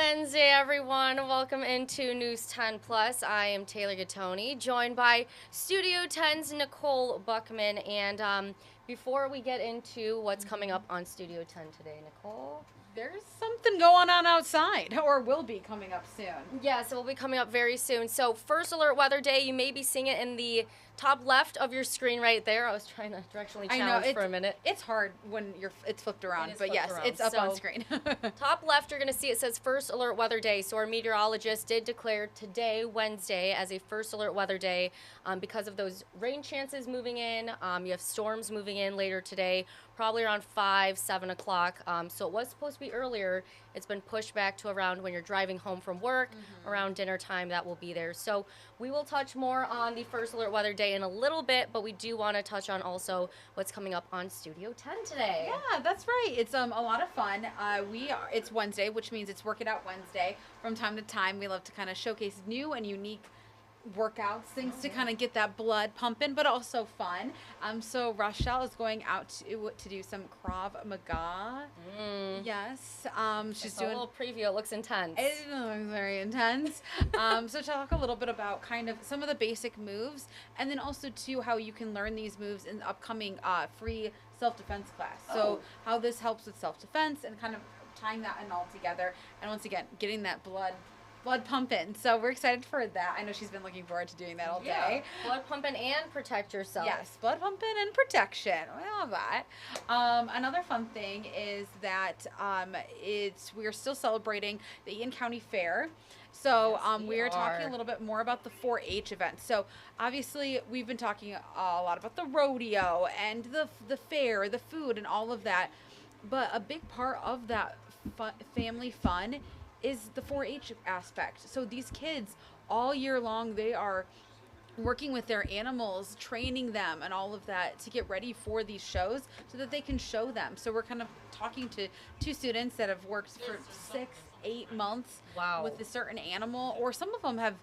Wednesday, everyone. Welcome into News 10 Plus. I am Taylor Gattoni, joined by Studio 10's Nicole Buckman. And before we get into what's coming up on Studio 10 today, Nicole? There's something going on outside, or will be coming up soon. Yes, it will be coming up very soon. So, First Alert Weather Day, you may be seeing it in the top left of your screen right there. I was trying to directionally challenge for a minute. It's hard when it's flipped around, but flipped yes, around. it's up on screen. Top left, you're going to see it says First Alert Weather Day. So our meteorologist did declare today, Wednesday, as a First Alert Weather Day because of those rain chances moving in. You have storms moving in later today, probably around 5, 7 o'clock. So it was supposed to be earlier. It's been pushed back to around when you're driving home from work, around dinner time, that will be there. So we will touch more on the First Alert Weather Day in a little bit, but we do want to touch on also what's coming up on Studio 10 today. Yeah, that's right. It's a lot of fun. It's Wednesday, which means it's Work It Out Wednesday. From time to time, we love to kind of showcase new and unique workouts, things to kind of get that blood pumping, but also fun. So Rochelle is going out to do some Krav Maga. Yes. She's doing a little preview. It looks intense. It looks very intense. So talk a little bit about kind of some of the basic moves, and then also too how you can learn these moves in the upcoming free self-defense class. So how this helps with self-defense and kind of tying that in all together, and once again getting that blood pumping. So we're excited for that. I know she's been looking forward to doing that all day. Blood pumping and protect yourself. Yes, blood pumping and protection. We love that. Another fun thing is that we are still celebrating the Eaton County Fair. So we are talking a little bit more about the 4-H event. So obviously we've been talking a lot about the rodeo and the fair, the food, and all of that. But a big part of that family fun is the 4-H aspect. So these kids all year long, they are working with their animals, training them and all of that to get ready for these shows so that they can show them. So we're kind of talking to two students that have worked for 6-8 months with a certain animal, or some of them have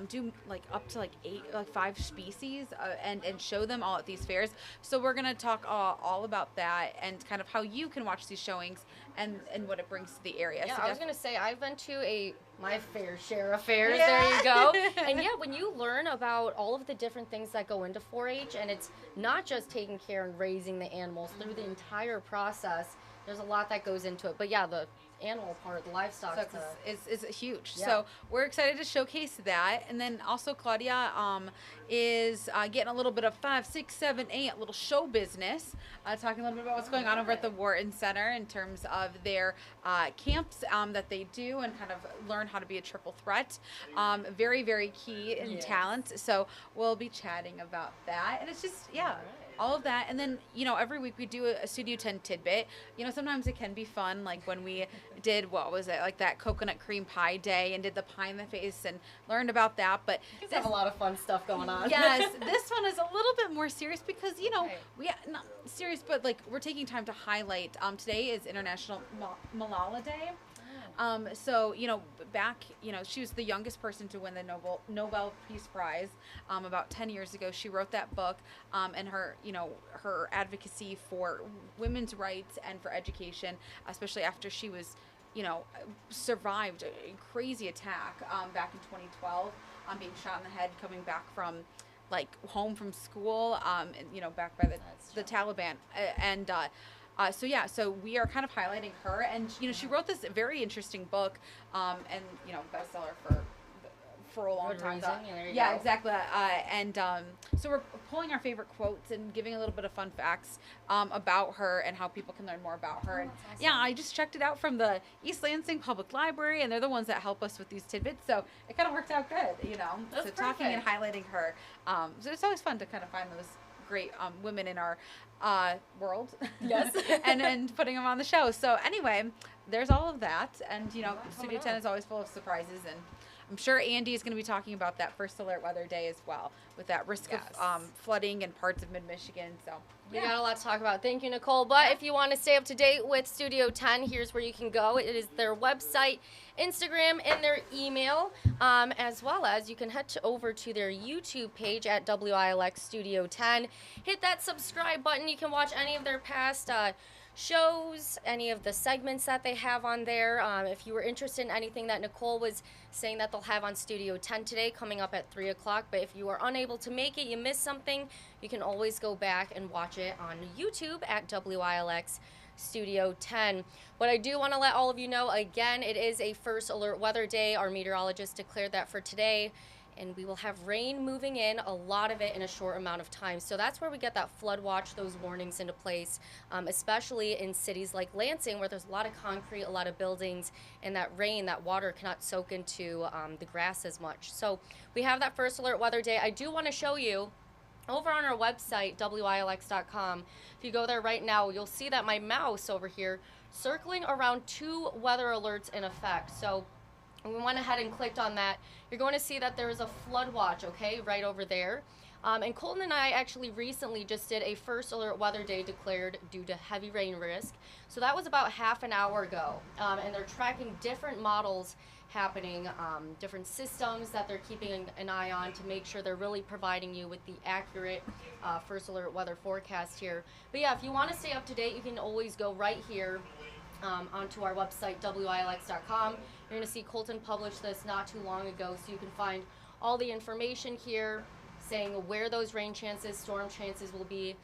do up to 5 species and show them all at these fairs. So we're gonna talk all about that and kind of how you can watch these showings and what it brings to the area. Yeah, so I was gonna say I've been to my fair share of fairs. Yeah. There you go. And yeah, when you learn about all of the different things that go into 4-H, and it's not just taking care and raising the animals through the entire process. There's a lot that goes into it. But yeah, the animal part, the livestock is huge. Yeah. So we're excited to showcase that. And then also Claudia is getting a little bit of 5, 6, 7, 8 little show business, talking a little bit about what's going on over at the Wharton Center in terms of their camps that they do and kind of learn how to be a triple threat. Very, very key in talent. So we'll be chatting about that. And it's just, all of that. And then, every week we do a Studio 10 tidbit. Sometimes it can be fun, like when we did, that coconut cream pie day and did the pie in the face and learned about that. But we have a lot of fun stuff going on. Yes, this one is a little bit more serious because, we not serious, but we're taking time to highlight. Today is International Malala Day. So, back, she was the youngest person to win the Nobel Peace Prize about 10 years ago. She wrote that book, and her advocacy for women's rights and for education, especially after she was, survived a crazy attack back in 2012, being shot in the head, coming back from home from school, and, back by the Taliban. So we are kind of highlighting her, and she wrote this very interesting book, and bestseller for a long time. Go. Exactly. So we're pulling our favorite quotes and giving a little bit of fun facts about her and how people can learn more about her. And awesome. Yeah, I just checked it out from the East Lansing Public Library, and they're the ones that help us with these tidbits. So it kind of worked out good, That's so talking and highlighting her. So it's always fun to kind of find those great women in our world. Yes. and putting them on the show. So anyway, there's all of that. And, Studio 10 is always full of surprises. And I'm sure Andy is going to be talking about that First Alert Weather Day as well, with that risk of flooding in parts of mid-Michigan. So we got a lot to talk about. Thank you, Nicole. But if you want to stay up to date with Studio 10, here's where you can go. It is their website, Instagram, and their email, as well as you can head over to their YouTube page at WILX Studio 10. Hit that subscribe button. You can watch any of their past shows, any of the segments that they have on there. If you were interested in anything that Nicole was saying that they'll have on Studio 10 today, coming up at 3 o'clock. But if you are unable to make it, you missed something, you can always go back and watch it on YouTube at WILX Studio 10. What I do want to let all of you know, again, it is a first alert weather day. Our meteorologist declared that for today. And we will have rain moving in, a lot of it in a short amount of time. So that's where we get that flood watch, those warnings into place, especially in cities like Lansing, where there's a lot of concrete, a lot of buildings, and that rain, that water cannot soak into the grass as much. So we have that first alert weather day. I do want to show you over on our website, WILX.com. If you go there right now, you'll see that my mouse over here circling around 2 weather alerts in effect. So we went ahead and clicked on that. You're going to see that there is a flood watch, okay, right over there. And Colton and I actually recently just did a first alert weather day declared due to heavy rain risk. So that was about half an hour ago. And they're tracking different models happening, different systems that they're keeping an eye on to make sure they're really providing you with the accurate first alert weather forecast here. But yeah, if you want to stay up to date, you can always go right here onto our website, WILX.com. You're going to see Colton published this not too long ago, so you can find all the information here saying where those rain chances, storm chances will be.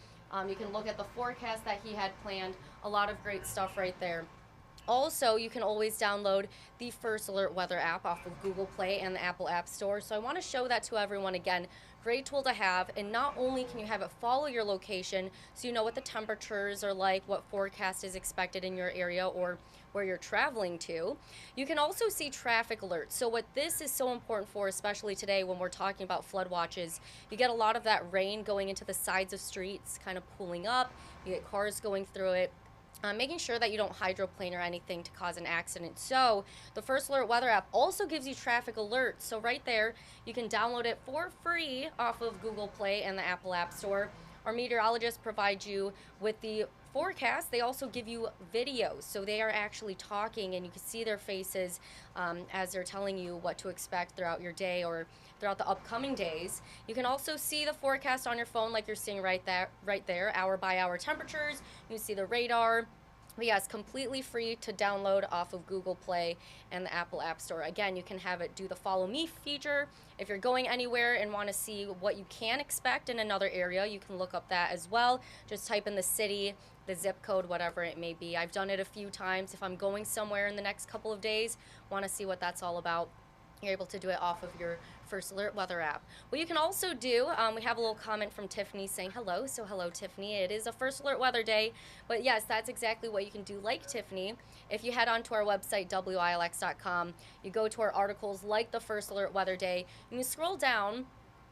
You can look at the forecast that he had planned. A lot of great stuff right there. Also, you can always download the First Alert Weather app off of Google Play and the Apple App Store. So I want to show that to everyone again. Great tool to have, and not only can you have it follow your location so you know what the temperatures are like, what forecast is expected in your area or where you're traveling to, you can also see traffic alerts. So what this is so important for, especially today when we're talking about flood watches, you get a lot of that rain going into the sides of streets, kind of pooling up, you get cars going through it. Making sure that you don't hydroplane or anything to cause an accident. So the First Alert Weather app also gives you traffic alerts. So right there, you can download it for free off of Google Play and the Apple App Store. Our meteorologists provide you with the forecast. They also give you videos. So they are actually talking and you can see their faces as they're telling you what to expect throughout your day or throughout the upcoming days. You can also see the forecast on your phone like you're seeing right there, hour by hour temperatures. You can see the radar. But yeah, it's completely free to download off of Google Play and the Apple App Store. Again, you can have it do the Follow Me feature. If you're going anywhere and want to see what you can expect in another area, you can look up that as well. Just type in the city, the zip code, whatever it may be. I've done it a few times. If I'm going somewhere in the next couple of days, want to see what that's all about, you're able to do it off of your First Alert Weather app. What you can also do, we have a little comment from Tiffany saying hello. So hello, Tiffany. It is a First Alert Weather day. But yes, that's exactly what you can do like Tiffany. If you head onto our website, WILX.com, you go to our articles like the First Alert Weather day, and you scroll down.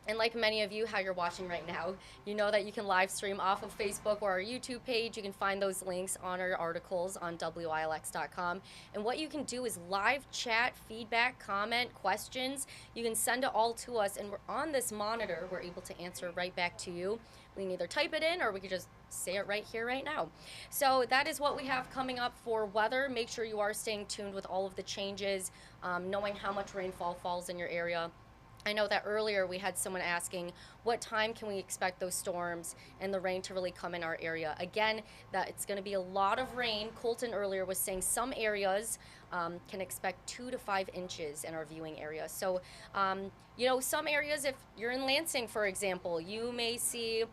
And like many of you, how you're watching right now, you know that you can live stream off of Facebook or our YouTube page. You can find those links on our articles on WILX.com. And what you can do is live chat, feedback, comment, questions. You can send it all to us, and we're on this monitor. We're able to answer right back to you. We can either type it in or we can just say it right here, right now. So that is what we have coming up for weather. Make sure you are staying tuned with all of the changes, knowing how much rainfall falls in your area. I know that earlier we had someone asking what time can we expect those storms and the rain to really come in our area. Again, that it's going to be a lot of rain. Colton earlier was saying some areas can expect 2 to 5 inches in our viewing area. So, you know, some areas, if you're in Lansing, for example, you may see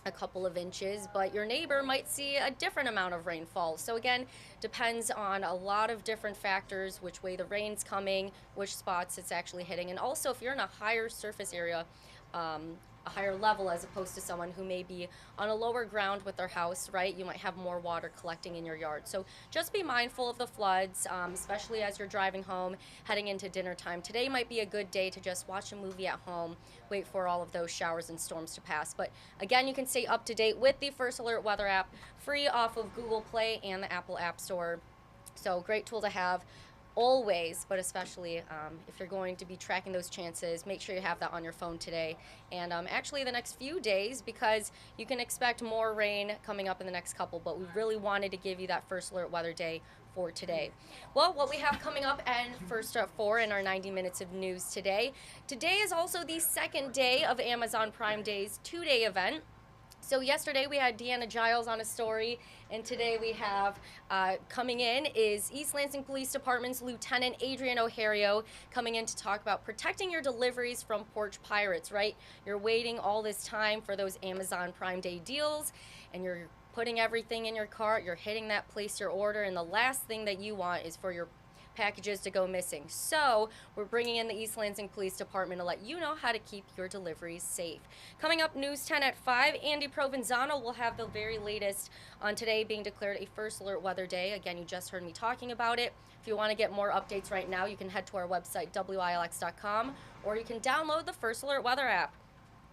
a couple of inches, but your neighbor might see a different amount of rainfall. So again, depends on a lot of different factors, which way the rain's coming, which spots it's actually hitting, and also if you're in a higher surface area, a higher level as opposed to someone who may be on a lower ground with their house, right? You might have more water collecting in your yard. So just be mindful of the floods, especially as you're driving home, heading into dinner time. Today might be a good day to just watch a movie at home, wait for all of those showers and storms to pass. But again, you can stay up to date with the First Alert Weather app, free off of Google Play and the Apple App Store. So great tool to have. Always, but especially if you're going to be tracking those chances, make sure you have that on your phone today. And actually the next few days, because you can expect more rain coming up in the next couple, but we really wanted to give you that First Alert Weather day for today. Well, what we have coming up and first at 4 in our 90 minutes of news today. Today is also the second day of Amazon Prime Day's 2-day event. So yesterday we had Deanna Giles on a story, and today we have coming in is East Lansing Police Department's Lieutenant Adrian O'Hario coming in to talk about protecting your deliveries from porch pirates, right? You're waiting all this time for those Amazon Prime Day deals, and you're putting everything in your cart, you're hitting that place your order, and the last thing that you want is for your packages to go missing. So we're bringing in the East Lansing Police Department to let you know how to keep your deliveries safe. Coming up, News 10 at 5, Andy Provenzano will have the very latest on today being declared a first alert weather day. Again, you just heard me talking about it. If you want to get more updates right now, you can head to our website, WILX.com, or you can download the First Alert Weather app.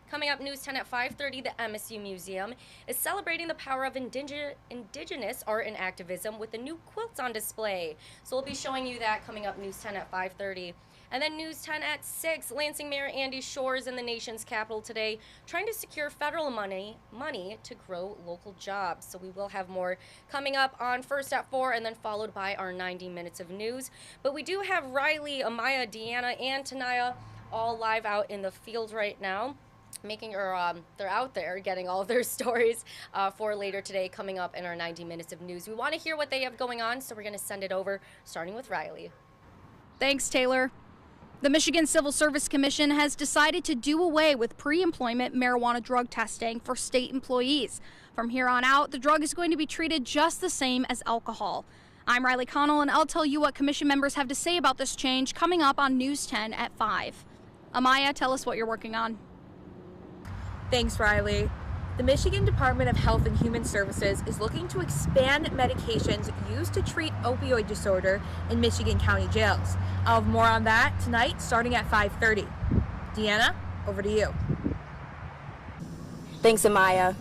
Coming up, News 10 at 5:30, the MSU Museum is celebrating the power of indigenous art and activism with the new quilts on display. So we'll be showing you that coming up, News 10 at 5:30. And then News 10 at 6, Lansing Mayor Andy Shores in the nation's capital today trying to secure federal money to grow local jobs. So we will have more coming up on First at 4 and then followed by our 90 minutes of news. But we do have Riley, Amaya, Deanna, and Tanaya all live out in the field right now. They're out there getting all of their stories for later today coming up in our 90 minutes of news. We want to hear what they have going on, so we're going to send it over, starting with Riley. Thanks, Taylor. The Michigan Civil Service Commission has decided to do away with pre-employment marijuana drug testing for state employees. From here on out, the drug is going to be treated just the same as alcohol. I'm Riley Connell, and I'll tell you what commission members have to say about this change coming up on News 10 at 5. Amaya, tell us what you're working on. Thanks, Riley. The Michigan Department of Health and Human Services is looking to expand medications used to treat opioid disorder in Michigan County jails. I'll have more on that tonight starting at 5:30. Deanna, over to you. Thanks, Amaya.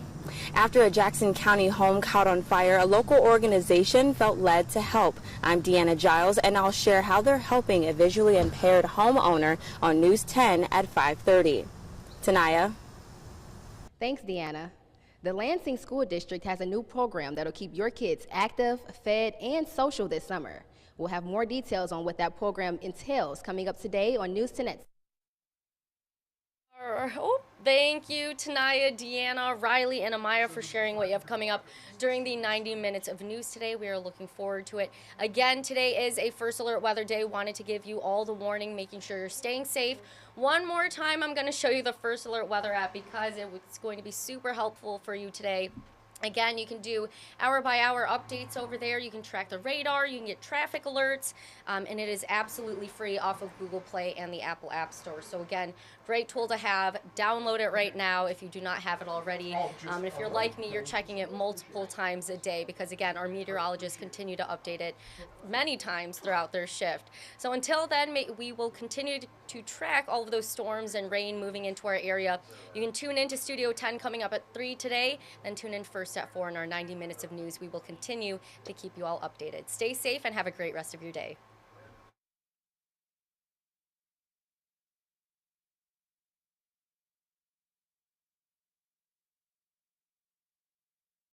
After a Jackson County home caught on fire, a local organization felt led to help. I'm Deanna Giles, and I'll share how they're helping a visually impaired homeowner on News 10 at 5:30. Tanaya. Thanks, Deanna. The Lansing School District has a new program that'll keep your kids active, fed, and social this summer. We'll have more details on what that program entails coming up today on News 10 at Thank you, Tanaya, Deanna, Riley, and Amaya for sharing what you have coming up during the 90 minutes of news today. We are looking forward to it. Again, today is a First Alert Weather Day. Wanted to give you all the warning, making sure you're staying safe. One more time, I'm going to show you the First Alert Weather app because it's going to be super helpful for you today. Again, you can do hour-by-hour updates over there. You can track the radar. You can get traffic alerts, and it is absolutely free off of Google Play and the Apple App Store. So again, great tool to have. Download it right now if you do not have it already. And if you're like me, you're checking it multiple times a day because, again, our meteorologists continue to update it many times throughout their shift. So until then, we will continue to track all of those storms and rain moving into our area. You can tune in to Studio 10 coming up at 3 today, then tune in first at 4 in our 90 minutes of news. We will continue to keep you all updated. Stay safe and have a great rest of your day.